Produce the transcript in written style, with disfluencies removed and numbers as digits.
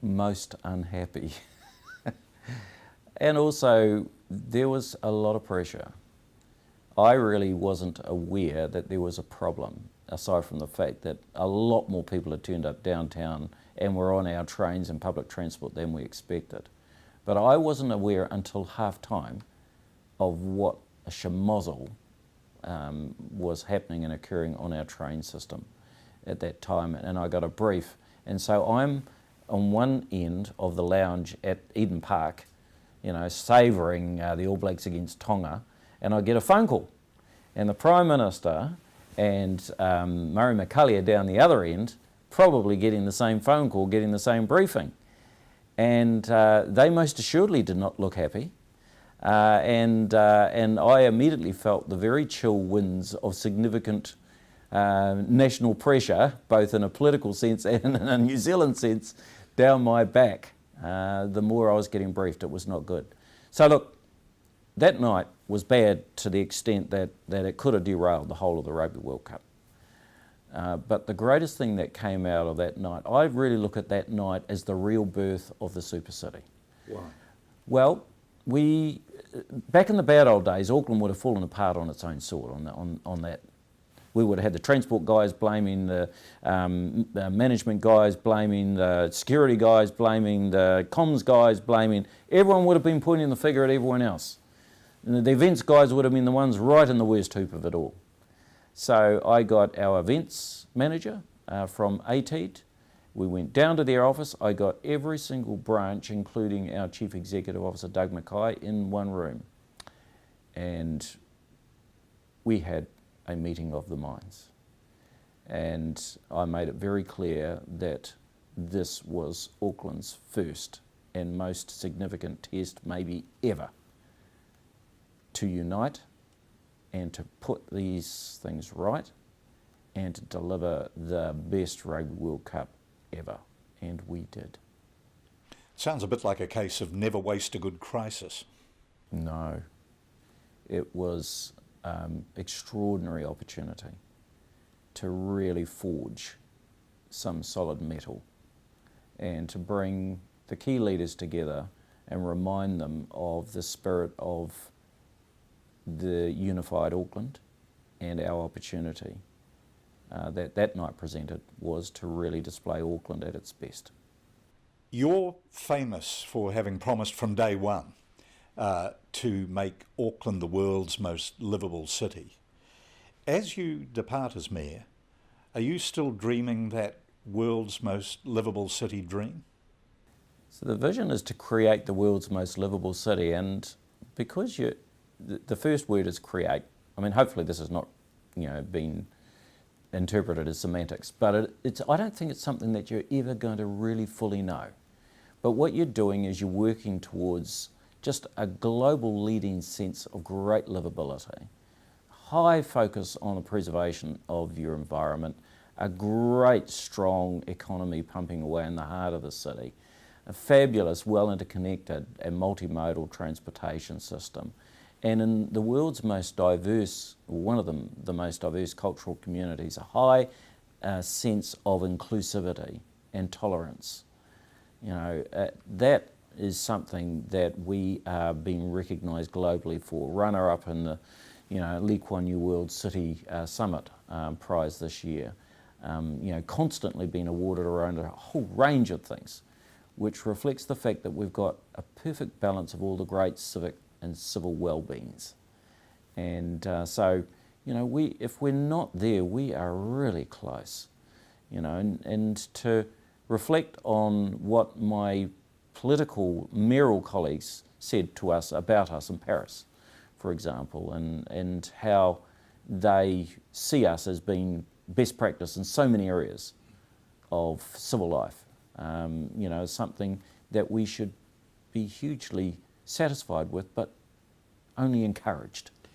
most unhappy. And also, there was a lot of pressure. I really wasn't aware that there was a problem, aside from the fact that a lot more people had turned up downtown and were on our trains and public transport than we expected. But I wasn't aware until half-time of what a schmozzle was happening and occurring on our train system at that time, and I got a brief. And so I'm on one end of the lounge at Eden Park, you know, savouring the All Blacks against Tonga, and I get a phone call. And the Prime Minister and Murray McCullough down the other end, probably getting the same phone call, getting the same briefing. And they most assuredly did not look happy. And I immediately felt the very chill winds of significant national pressure, both in a political sense and in a New Zealand sense, down my back. The more I was getting briefed, it was not good. So look, that night was bad to the extent that it could have derailed the whole of the Rugby World Cup. But the greatest thing that came out of that night, I really look at that night as the real birth of the Super City. Why? Well, back in the bad old days, Auckland would have fallen apart on its own sword on that. We would have had the transport guys blaming the management guys, blaming the security guys, blaming the comms guys, blaming... Everyone would have been pointing the finger at everyone else. And the events guys would have been the ones right in the worst hoop of it all. So I got our events manager from ATED. We went down to their office. I got every single branch, including our Chief Executive Officer, Doug Mackay, in one room. And we had a meeting of the minds. And I made it very clear that this was Auckland's first and most significant test, maybe ever, to unite and to put these things right and to deliver the best Rugby World Cup ever. And we did. Sounds a bit like a case of never waste a good crisis. No. It was extraordinary opportunity to really forge some solid metal and to bring the key leaders together and remind them of the spirit of the unified Auckland, and our opportunity that night presented was to really display Auckland at its best. You're famous for having promised from day one to make Auckland the world's most livable city. As you depart as mayor, are you still dreaming that world's most livable city dream? So the vision is to create the world's most livable city, and because the first word is create. I mean, hopefully this has not, been interpreted as semantics, but I don't think it's something that you're ever going to really fully know. But what you're doing is you're working towards just a global leading sense of great livability, high focus on the preservation of your environment, a great strong economy pumping away in the heart of the city, a fabulous, well interconnected and multimodal transportation system, and in the world's most diverse, one of them, the most diverse cultural communities, a high sense of inclusivity and tolerance. That is something that we are being recognised globally for. Runner-up in the Lee Kuan Yew World City Summit prize this year. Constantly being awarded around a whole range of things, which reflects the fact that we've got a perfect balance of all the great civic and civil well-beings. And so, if we're not there, we are really close. And to reflect on what my political mayoral colleagues said to us about us in Paris, for example, and how they see us as being best practice in so many areas of civil life, something that we should be hugely satisfied with, but only encouraged.